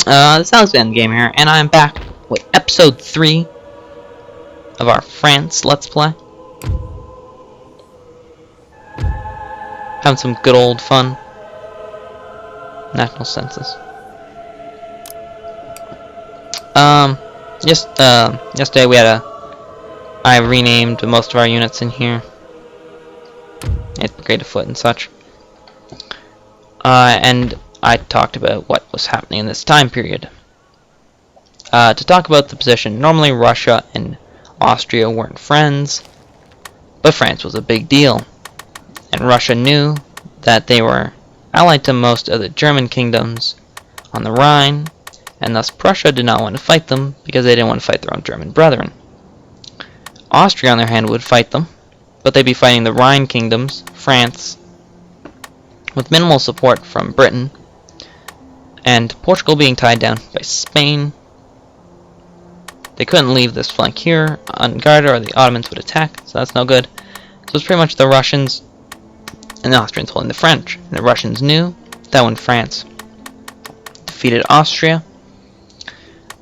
This is Gammer, and I'm back with episode 3 of our France Let's Play. Having some good old fun. National census. Yesterday I renamed most of our units in here. It's brigade of foot and such. And I talked about what was happening in this time period. To talk about the position, normally Russia and Austria weren't friends, but France was a big deal, and Russia knew that they were allied to most of the German kingdoms on the Rhine, and thus Prussia did not want to fight them because they didn't want to fight their own German brethren. Austria, on their hand, would fight them, but they'd be fighting the Rhine kingdoms, France, with minimal support from Britain, and Portugal being tied down by Spain. They couldn't leave this flank here unguarded or the Ottomans would attack, so that's no good. So it's pretty much the Russians and the Austrians holding the French. And the Russians knew that when France defeated Austria,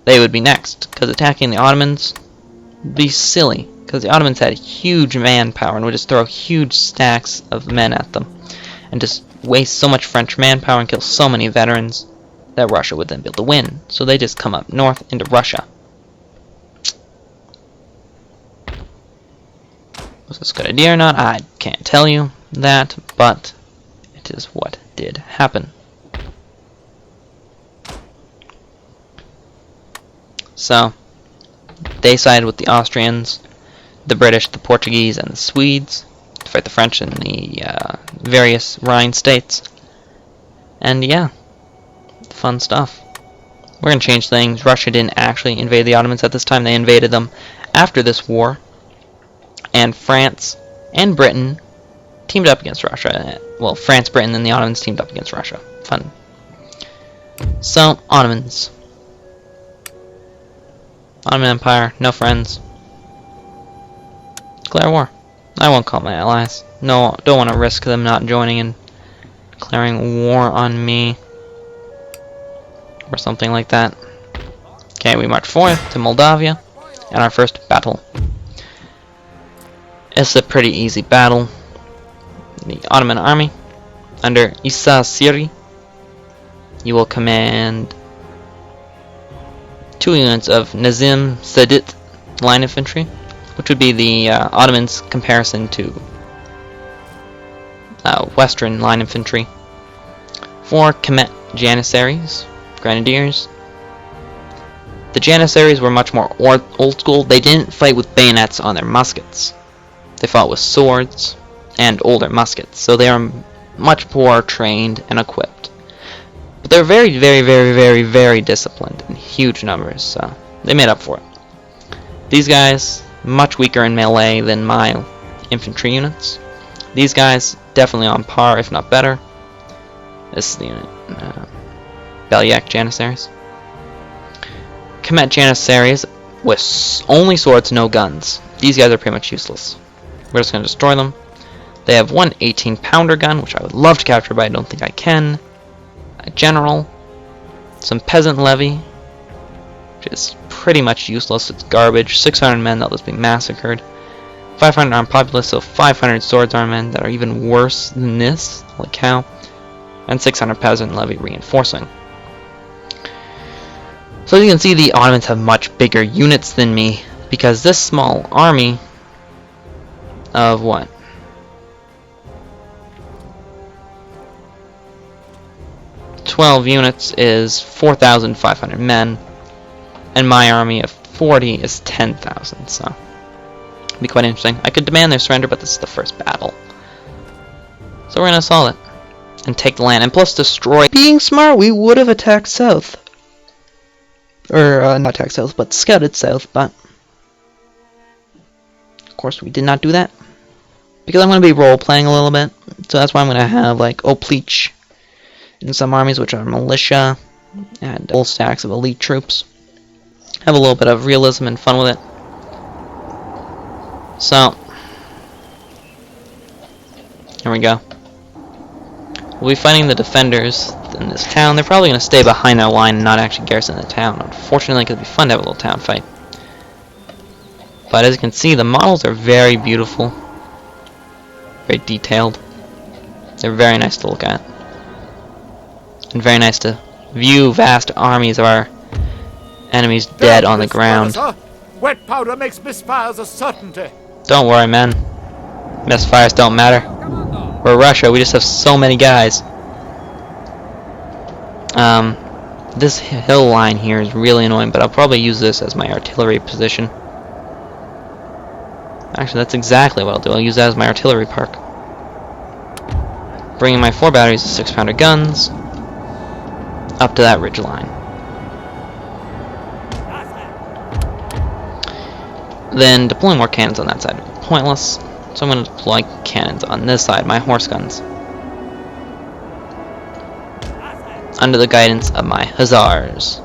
they would be next, because attacking the Ottomans would be silly, because the Ottomans had huge manpower and would just throw huge stacks of men at them and just waste so much French manpower and kill so many veterans that Russia would then be able to win. So they just come up north into Russia. Was this a good idea or not? I can't tell you that, but it is what did happen. So they sided with the Austrians, the British, the Portuguese, and the Swedes to fight the French in the various Rhine states. And yeah, fun stuff. We're going to change things. Russia didn't actually invade the Ottomans at this time. They invaded them after this war. And France and Britain teamed up against Russia. Well, France, Britain, and the Ottomans teamed up against Russia. Fun. So, Ottomans. Ottoman Empire, no friends. Declare war. I won't call my allies. No, don't want to risk them not joining and declaring war on me. Or something like that. Okay, we march forth to Moldavia. And our first battle. It's a pretty easy battle. The Ottoman army, under Isa Siri, you will command 2 units of Nazim Sadit line infantry, which would be the Ottomans' comparison to Western line infantry. 4 Kemet Janissaries, grenadiers. The Janissaries were much more old school. They didn't fight with bayonets on their muskets. They fought with swords and older muskets, so they are much more trained and equipped. But they're very, very, very, very, very disciplined in huge numbers, so they made up for it. These guys, much weaker in melee than my infantry units. These guys, definitely on par, if not better. This is the unit, Belyak Janissaries. Kemet Janissaries with only swords, no guns. These guys are pretty much useless. We're just going to destroy them. They have one 18-pounder gun, which I would love to capture, but I don't think I can. A general. Some peasant levy, which is pretty much useless. It's garbage. 600 men, they'll just be massacred. 500 armed populace, so 500 swords armed men that are even worse than this. Holy cow. And 600 peasant levy reinforcing. So as you can see, the Ottomans have much bigger units than me, because this small army of what? "12 units is 4,500 men, and my army of 40 is 10,000, so it'll be quite interesting. I could demand their surrender, but this is the first battle. So we're going to assault it, and take the land, and plus destroy. Being smart, we would have attacked south. Or, not attacked south, but scouted south, but of course we did not do that. Because I'm going to be role-playing a little bit, so that's why I'm going to have, like, Opleach in some armies, which are militia, and whole stacks of elite troops. Have a little bit of realism and fun with it. So, here we go. We'll be fighting the defenders, left in this town. They're probably going to stay behind their line and not actually garrison the town. Unfortunately, it could be fun to have a little town fight. But as you can see, the models are very beautiful. Very detailed. They're very nice to look at. And very nice to view vast armies of our enemies dead on the ground. Wet powder makes misfires a certainty. Don't worry, men. Misfires don't matter. We're Russia, we just have so many guys. This hill line here is really annoying, but I'll probably use this as my artillery position. Actually, that's exactly what I'll do. I'll use that as my artillery park. Bringing my 4 batteries of 6-pounder guns up to that ridge line. Then deploying more cannons on that side would be pointless, so I'm going to deploy cannons on this side, my horse guns, under the guidance of my hussars.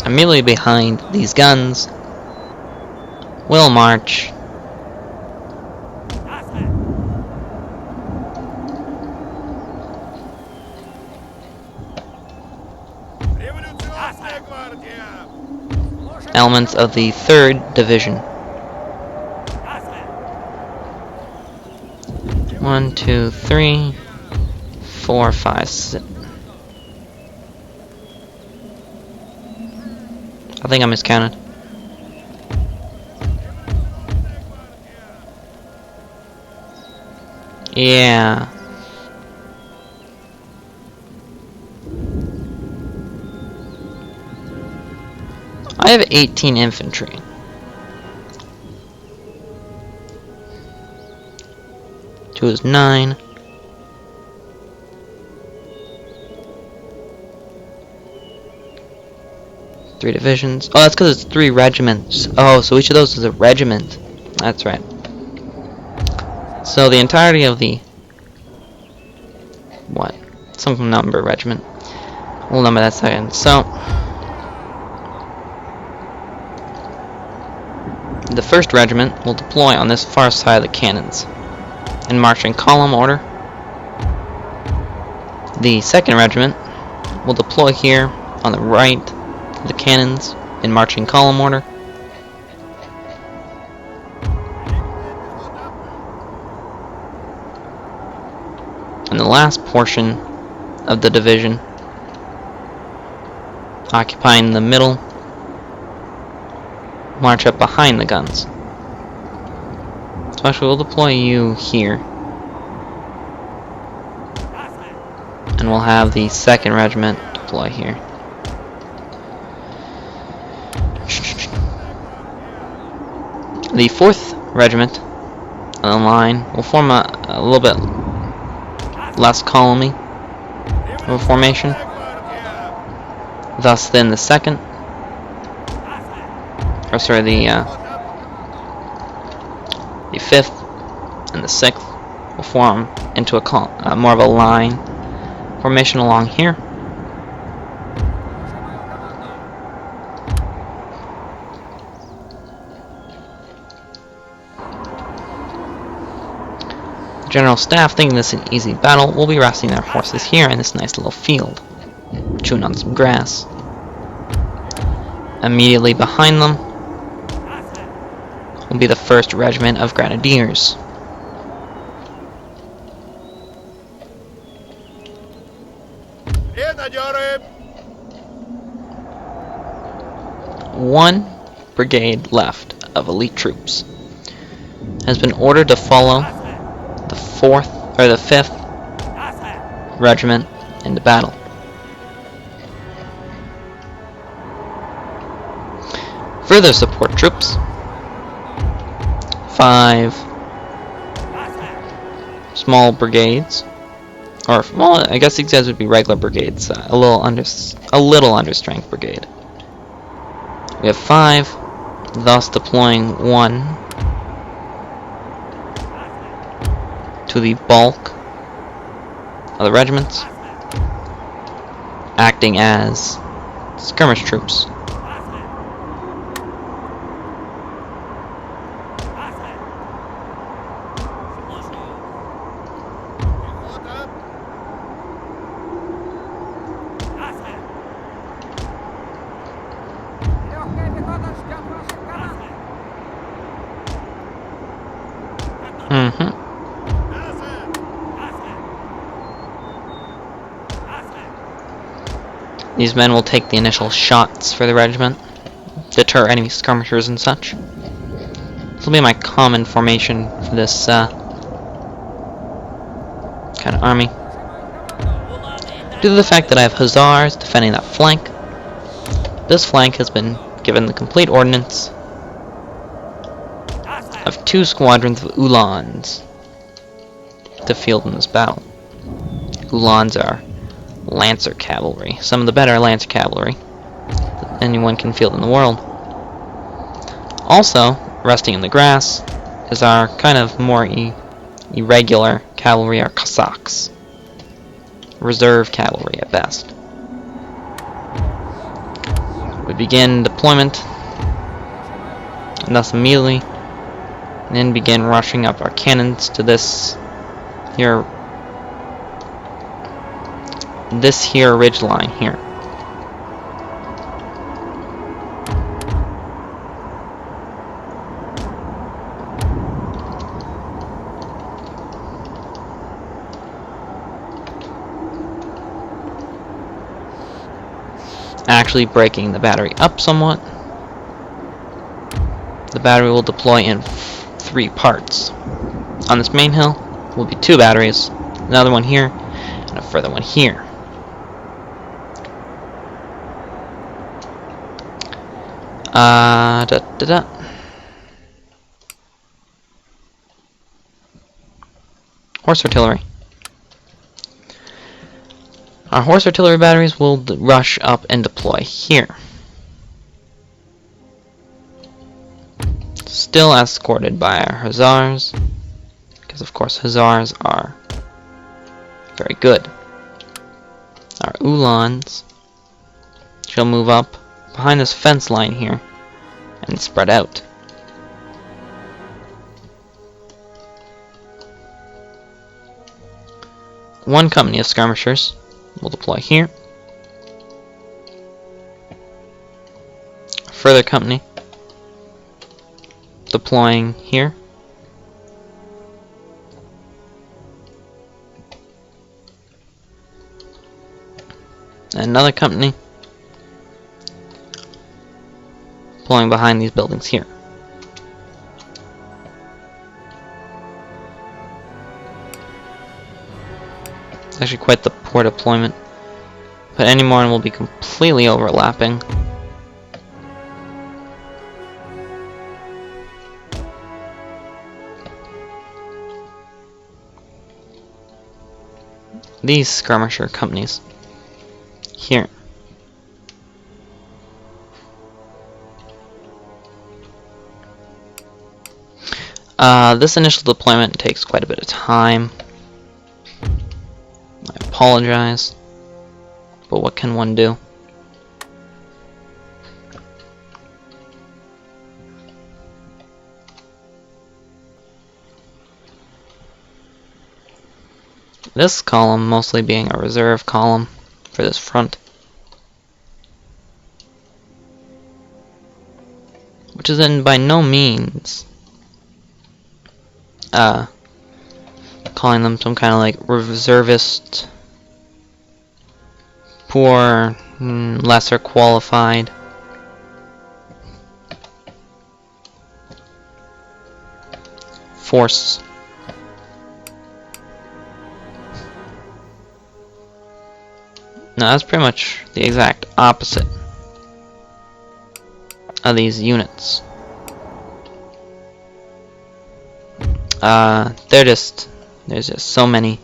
Immediately behind these guns will march elements of the 3rd Division. 1, 2, 3, 4, 5, 6. I think I miscounted. Yeah. I have 18 infantry. Two is 9. Three divisions. Oh, that's because it's 3 regiments. Oh, so each of those is a regiment. That's right. So the entirety of the... what? Some number regiment. We'll number that second. So... the 1st regiment will deploy on this far side of the cannons in marching column order. The 2nd regiment will deploy here on the right of the cannons in marching column order. And the last portion of the division, occupying the middle, march up behind the guns. So actually we'll deploy you here. And we'll have the 2nd regiment deploy here. The 4th regiment on the line will form a little bit less columny of a formation. Thus then the 2nd, or sorry, the 5th and the 6th will form into a more of a line formation along here. General staff, thinking this is an easy battle, will be resting their horses here in this nice little field, chewing on some grass. Immediately behind them will be the 1st Regiment of Grenadiers. One brigade left of elite troops has been ordered to follow the 4th or the 5th Regiment into battle. Further support troops, 5 small brigades, or well, I guess these guys would be regular brigades, a little under strength brigade. We have 5, thus deploying 1 to the bulk of the regiments, acting as skirmish troops. These men will take the initial shots for the regiment, deter enemy skirmishers and such. This will be my common formation for this kind of army. Due to the fact that I have hussars defending that flank, this flank has been given the complete ordnance of 2 squadrons of Uhlans to field in this battle. Uhlans are Lancer cavalry, some of the better Lancer cavalry that anyone can field in the world. Also, resting in the grass is our kind of more irregular cavalry, our Cossacks. Reserve cavalry at best. We begin deployment, and thus immediately, and then begin rushing up our cannons to this here ridge line here. Actually breaking the battery up somewhat. The battery will deploy in 3 parts. On this main hill will be 2 batteries, another one here, and a further one here. Horse artillery. Our horse artillery batteries will rush up and deploy here. Still escorted by our hussars, because of course hussars are very good. Our Uhlans shall move up behind this fence line here and spread out. One company of skirmishers will deploy here. A further company deploying here. And another company deploying behind these buildings here. It's actually quite the poor deployment, but any more will be completely overlapping. These skirmisher companies here. This initial deployment takes quite a bit of time. I apologize, but what can one do? This column mostly being a reserve column for this front, which is in by no means calling them some kind of like reservist, poor, lesser qualified. Force. No, that's pretty much the exact opposite of these units. There's just so many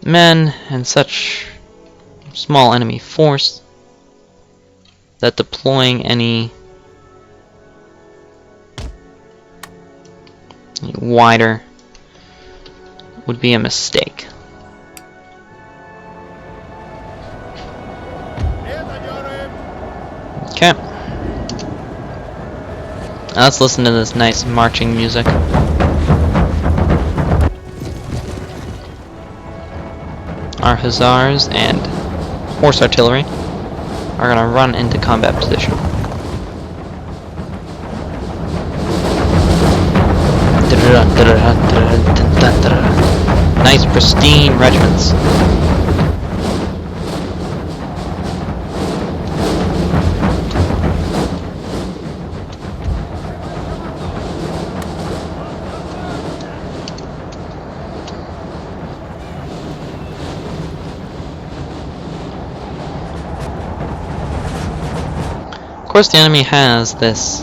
men and such small enemy force that deploying any wider would be a mistake. Okay. Now let's listen to this nice marching music. Our hussars and horse artillery are gonna run into combat position. Nice pristine regiments. Of course, the enemy has this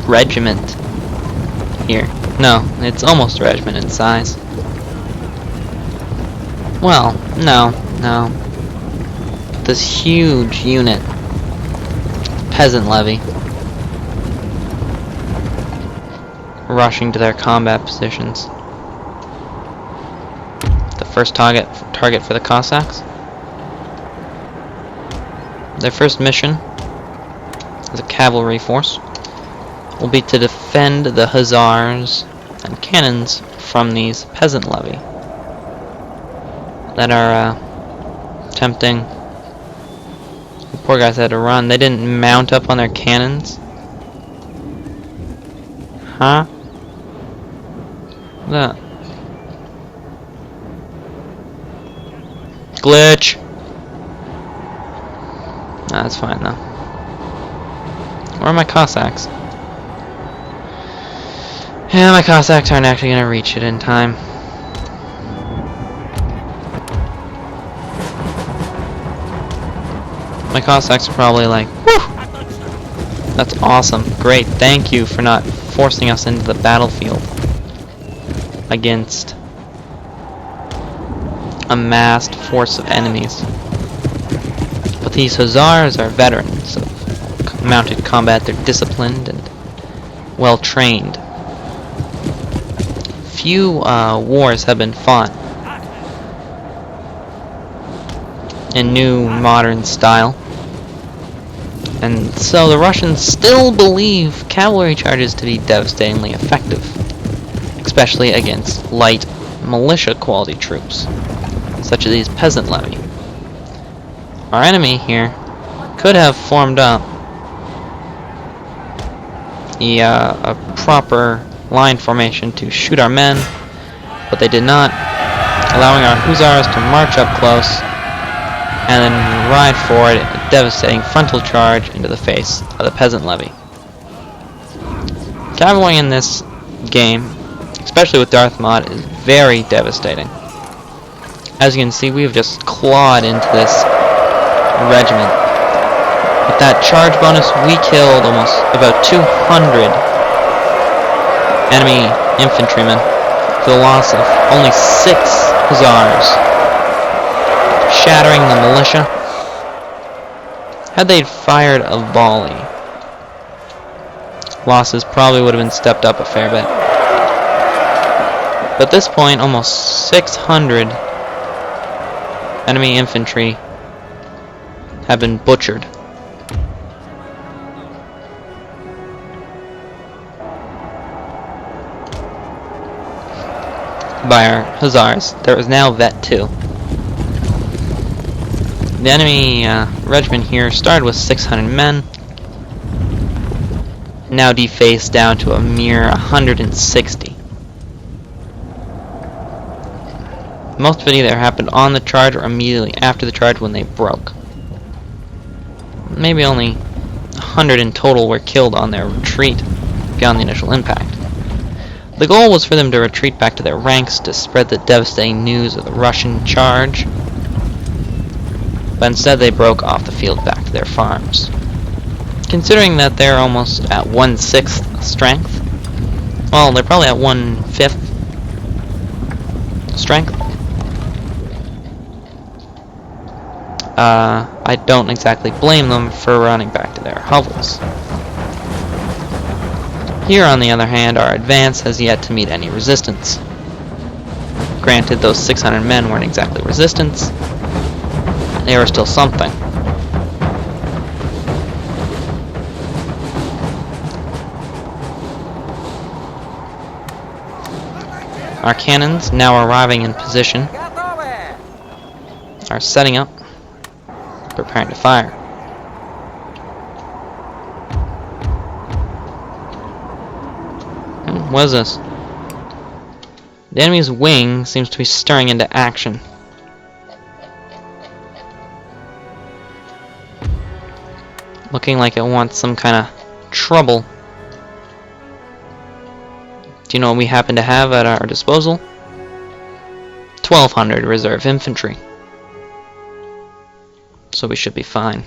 regiment here. No, it's almost a regiment in size. Well, no. This huge unit, peasant levy, rushing to their combat positions. The first target for the Cossacks. Their first mission as a cavalry force will be to defend the hussars and cannons from these peasant levy that are attempting. The poor guys had to run. They didn't mount up on their cannons. Huh? That glitch. Nah, that's fine though. Where are my Cossacks? Yeah, my Cossacks aren't actually gonna reach it in time. My Cossacks are probably like, whew! That's awesome. Great, thank you for not forcing us into the battlefield against a massed force of enemies. But these hussars are veterans of mounted combat. They're disciplined and well trained. Few wars have been fought in new modern style, and so the Russians still believe cavalry charges to be devastatingly effective, especially against light militia quality troops such as these peasant levy. Our enemy here could have formed up a proper line formation to shoot our men, but they did not, allowing our hussars to march up close and then ride forward in a devastating frontal charge into the face of the peasant levy. Cavalry in this game, especially with Darth mod, is very devastating. As you can see, we have just clawed into this regiment. With that charge bonus, we killed almost about 200 enemy infantrymen for the loss of only 6 hussars, shattering the militia. Had they fired a volley, losses probably would have been stepped up a fair bit. But at this point, almost 600 enemy infantry have been butchered. By our hussars. There is now Vet 2. The enemy regiment here started with 600 men, now defaced down to a mere 160. Most of it either happened on the charge or immediately after the charge when they broke. Maybe only 100 in total were killed on their retreat beyond the initial impact. The goal was for them to retreat back to their ranks to spread the devastating news of the Russian charge, but instead they broke off the field back to their farms. Considering that they're almost at 1/6 strength, well, they're probably at 1/5 strength. I don't exactly blame them for running back to their hovels. Here, on the other hand, our advance has yet to meet any resistance. Granted, those 600 men weren't exactly resistance. They were still something. Our cannons, now arriving in position, are setting up, preparing to fire. What is this? The enemy's wing seems to be stirring into action. Looking like it wants some kind of trouble. Do you know what we happen to have at our disposal? 1,200 reserve infantry. So we should be fine.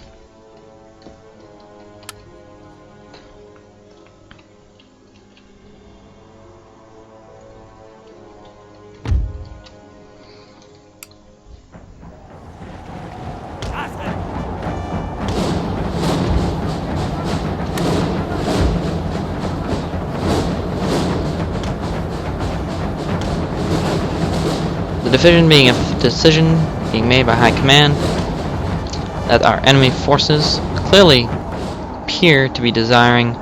The decision being made by High Command that our enemy forces clearly appear to be desiring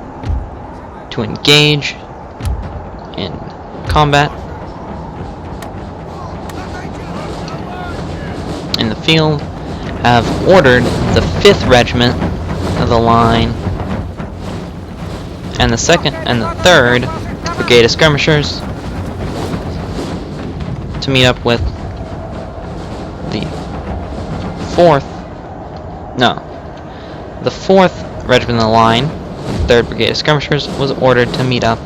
to engage in combat in the field, have ordered the 5th Regiment of the line and the 2nd and the 3rd Brigade of Skirmishers to meet up with the 4th Regiment of the line, 3rd Brigade of Skirmishers, was ordered to meet up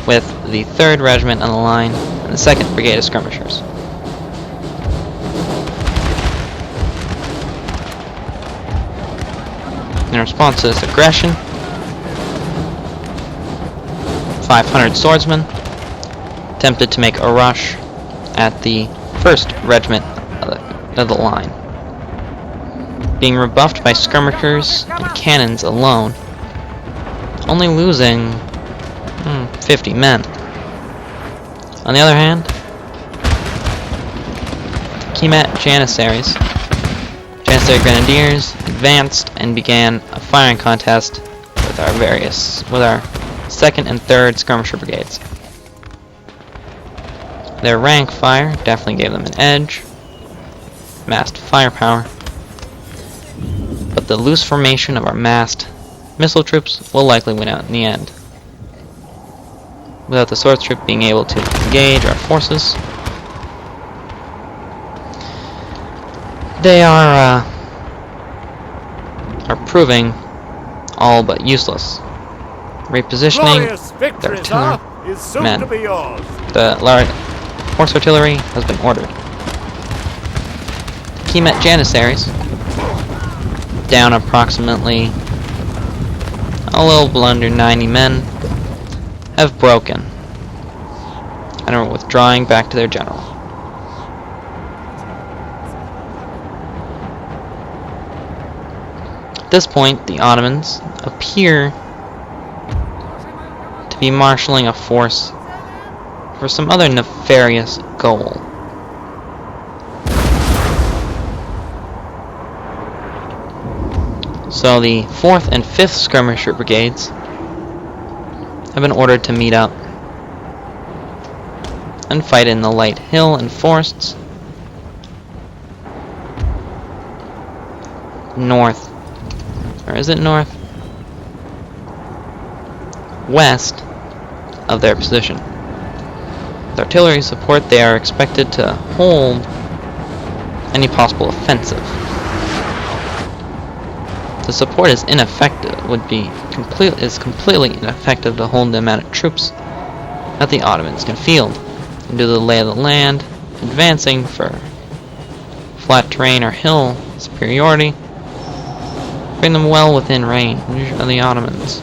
with the 3rd Regiment of the line and the 2nd Brigade of Skirmishers. In response to this aggression, 500 swordsmen attempted to make a rush at the 1st Regiment of the line, being rebuffed by skirmishers and cannons alone, only losing 50 men. On the other hand, Kemet Janissaries, Janissary Grenadiers, advanced and began a firing contest with our 2nd and 3rd Skirmisher Brigades. Their rank fire definitely gave them an edge, massed firepower, but the loose formation of our massed missile troops will likely win out in the end. Without the Swords Troop being able to engage our forces, they are proving all but useless, repositioning their artillery is soon men. to be yours. The large horse artillery has been ordered. Kemet Janissaries, down approximately a little under 90 men, have broken and are withdrawing back to their general. At this point, the Ottomans appear to be marshalling a force for some other nefarious goal. So the 4th and 5th Skirmisher Brigades have been ordered to meet up and fight in the light hill and forests north, or is it north? West of their position. With artillery support, they are expected to hold any possible offensive. The support is ineffective, is completely ineffective to hold the amount of troops that the Ottomans can field, and due to the lay of the land, advancing for flat terrain or hill superiority, bring them well within range of the Ottomans.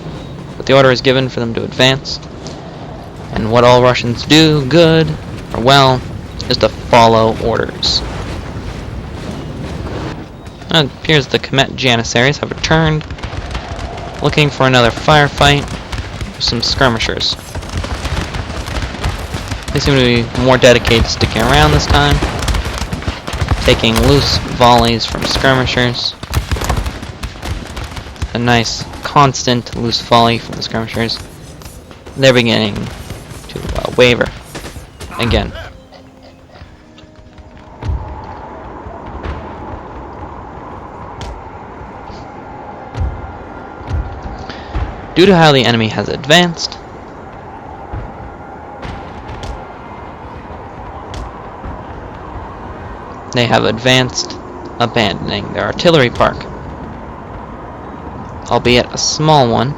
But the order is given for them to advance, and what all Russians do, good or well, is to follow orders. It appears the Kemet Janissaries have returned, looking for another firefight with some skirmishers. They seem to be more dedicated to sticking around this time, taking loose volleys from skirmishers. A nice, constant, loose volley from the skirmishers. They're beginning to waver again. Due to how the enemy has advanced, they have advanced, abandoning their artillery park, albeit a small one.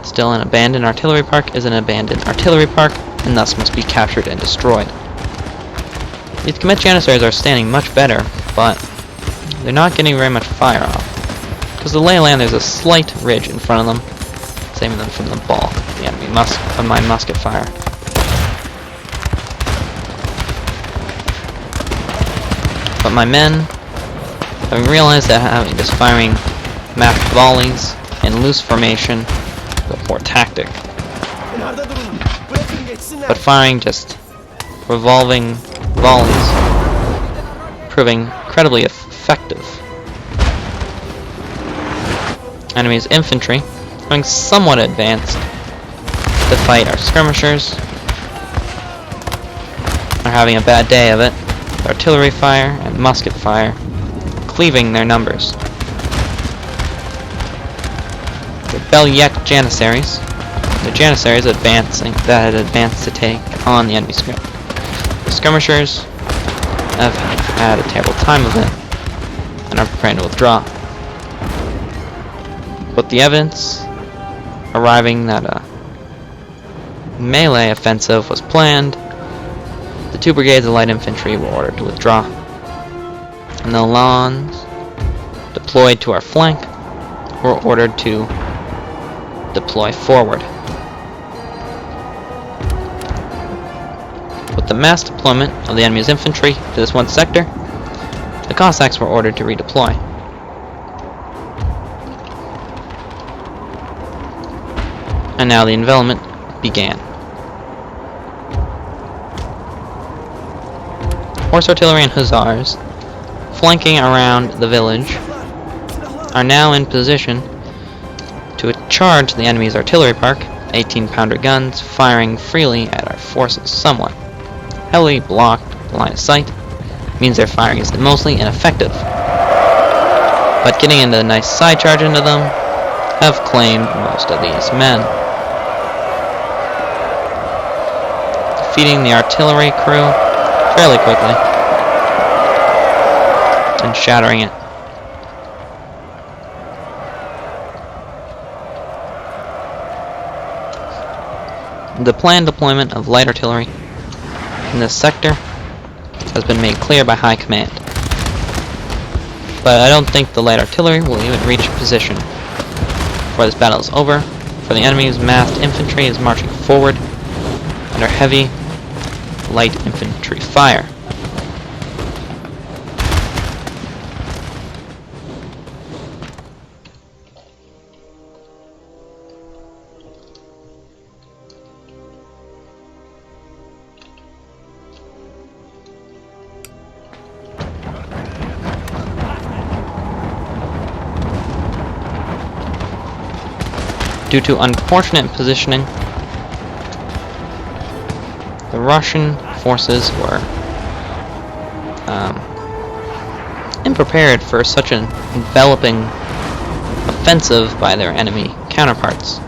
Still, an abandoned artillery park is an abandoned artillery park, and thus must be captured and destroyed. These commit Janissaries are standing much better, but they're not getting very much fire off. Because the lay of land, there's a slight ridge in front of them, saving them from the bulk of the enemy of my musket fire. But my men, having realized that having just firing massed volleys in loose formation is a poor tactic, but firing just revolving volleys proving incredibly effective. Enemy's infantry, having somewhat advanced to fight our skirmishers, are having a bad day of it. Artillery fire and musket fire cleaving their numbers. The Belyac Janissaries, the Janissaries advancing that had advanced to take on the enemy The skirmishers have had a terrible time of it and are preparing to withdraw. But the evidence arriving that a melee offensive was planned, the 2 brigades of light infantry were ordered to withdraw, and the Lawns, deployed to our flank, were ordered to deploy forward. With the mass deployment of the enemy's infantry to this one sector, the Cossacks were ordered to redeploy. And now the envelopment began. Horse artillery and hussars, flanking around the village, are now in position to charge the enemy's artillery park, 18-pounder guns firing freely at our forces somewhat. Heavily blocked line of sight means their firing is mostly ineffective, but getting into a nice side charge into them have claimed most of these men. Defeating the artillery crew fairly quickly and shattering it. The planned deployment of light artillery in this sector has been made clear by High Command, but I don't think the light artillery will even reach position before this battle is over, for the enemy's massed infantry is marching forward under heavy light infantry fire. Due to unfortunate positioning, the Russian forces were unprepared for such an enveloping offensive by their enemy counterparts.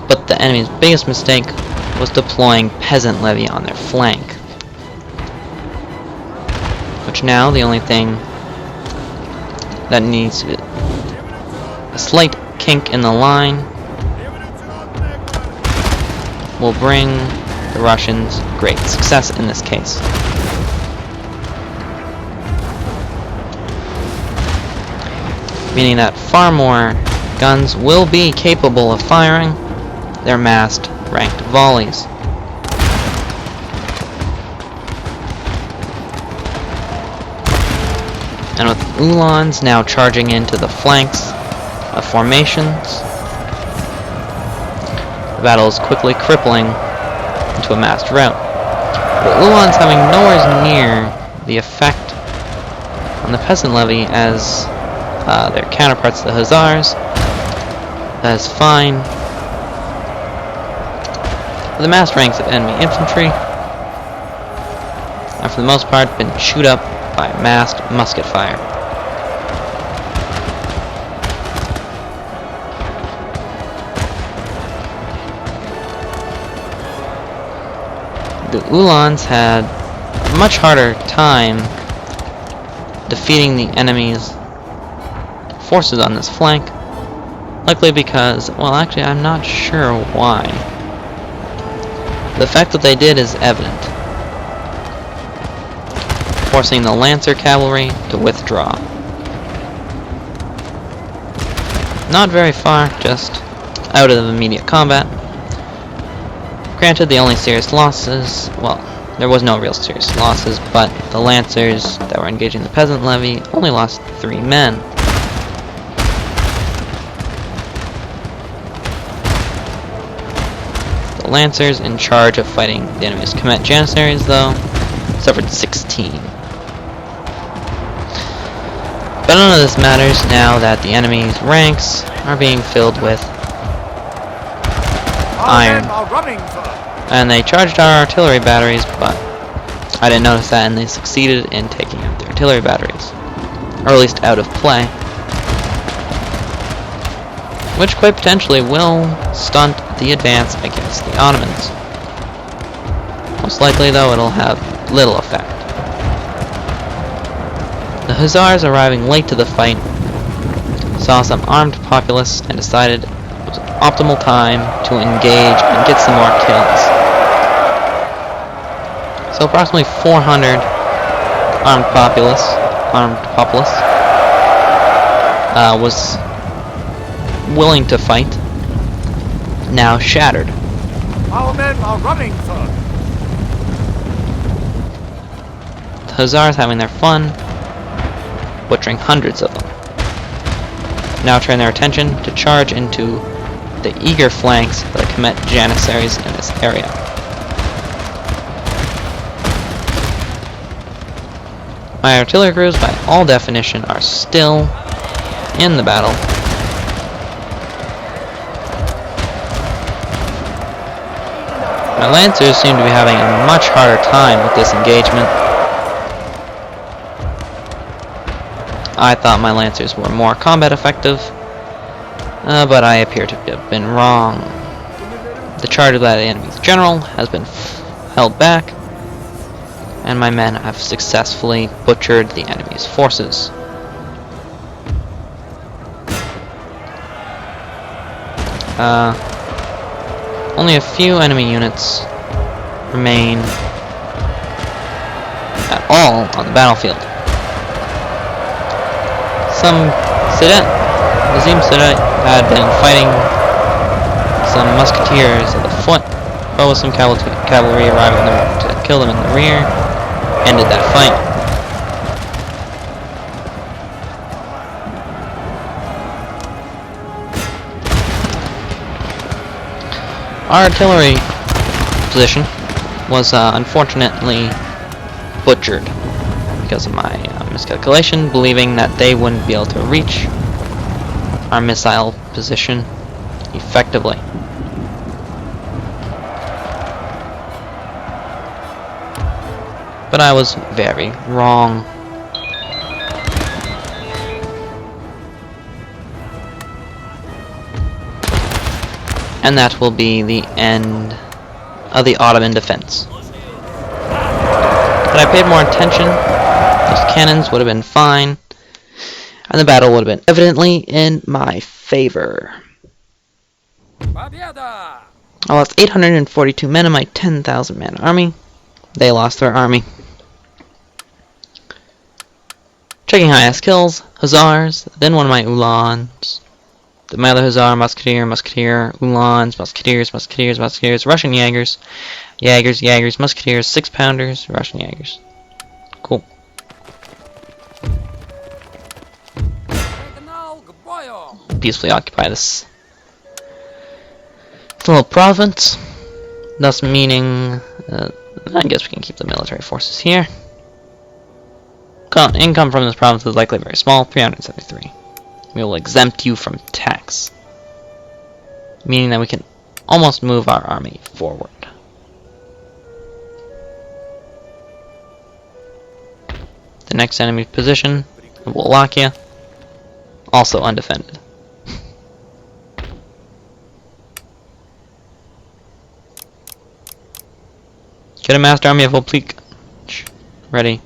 But the enemy's biggest mistake was deploying peasant levy on their flank, which now the only thing that needs to be a slight kink in the line will bring the Russians great success in this case. Meaning that far more guns will be capable of firing their massed ranked volleys. And with Uhlans now charging into the flanks of formations, the battle is quickly crippling into a massed rout. But Uhlans having nowhere near the effect on the peasant levy as their counterparts, the Hussars. That is fine, the massed ranks of enemy infantry have for the most part been chewed up by massed musket fire. The Uhlans had a much harder time defeating the enemy's forces on this flank, likely because, well, actually I'm not sure why. The fact that they did is evident, forcing the Lancer cavalry to withdraw. Not very far, just out of immediate combat. Granted, the only serious losses, well, there was no real serious losses, but the Lancers that were engaging the peasant levy only lost 3 men. The Lancers in charge of fighting the enemy's Comet Janissaries, though, suffered 16. But none of this matters now that the enemy's ranks are being filled with iron. And they charged our artillery batteries, but I didn't notice that, and they succeeded in taking out the artillery batteries. Or at least out of play. Which quite potentially will stunt the advance against the Ottomans. Most likely, though, it'll have little effect. The Hussars, arriving late to the fight, saw some armed populace and decided it was an optimal time to engage and get some more kills. So approximately 400 armed populace was willing to fight, now shattered. Our men are running, sir. The Hussars, having their fun, butchering hundreds of them, now turn their attention to charge into the eager flanks of the Comet Janissaries in this area. My artillery crews, by all definition, are still in the battle. My Lancers seem to be having a much harder time with this engagement. I thought my Lancers were more combat effective, but I appear to have been wrong. The charge of that enemy's general has been held back, and my men have successfully butchered the enemy's forces. Only a few enemy units remain at all on the battlefield. Some Nazim Sadat had been fighting some musketeers at the foot, but with some cavalry arriving to kill them in the rear, ended that fight. Our artillery position was unfortunately butchered because of my miscalculation, believing that they wouldn't be able to reach our missile position effectively. But I was very wrong. And that will be the end of the Ottoman defense. Had I paid more attention, those cannons would have been fine, and the battle would have been evidently in my favor. I lost 842 men in my 10,000 man army. They lost their army. Checking highest kills, Hussars, then one of my Uhlans. Then my other Hussar, Musketeer, Uhlans, Musketeers, Russian Jaegers, Musketeers, 6-pounders, Russian Jaegers. Cool. Peacefully occupy this little province, thus meaning, I guess we can keep the military forces here. Income from this province is likely very small, 373. We will exempt you from tax, meaning that we can almost move our army forward. the next enemy position of Wallachia, also undefended. Get a master army of Oblique ready.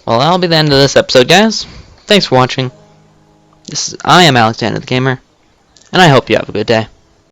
Well, that'll be the end of this episode, guys. Thanks for watching. I am Alexander the Gamer, and I hope you have a good day.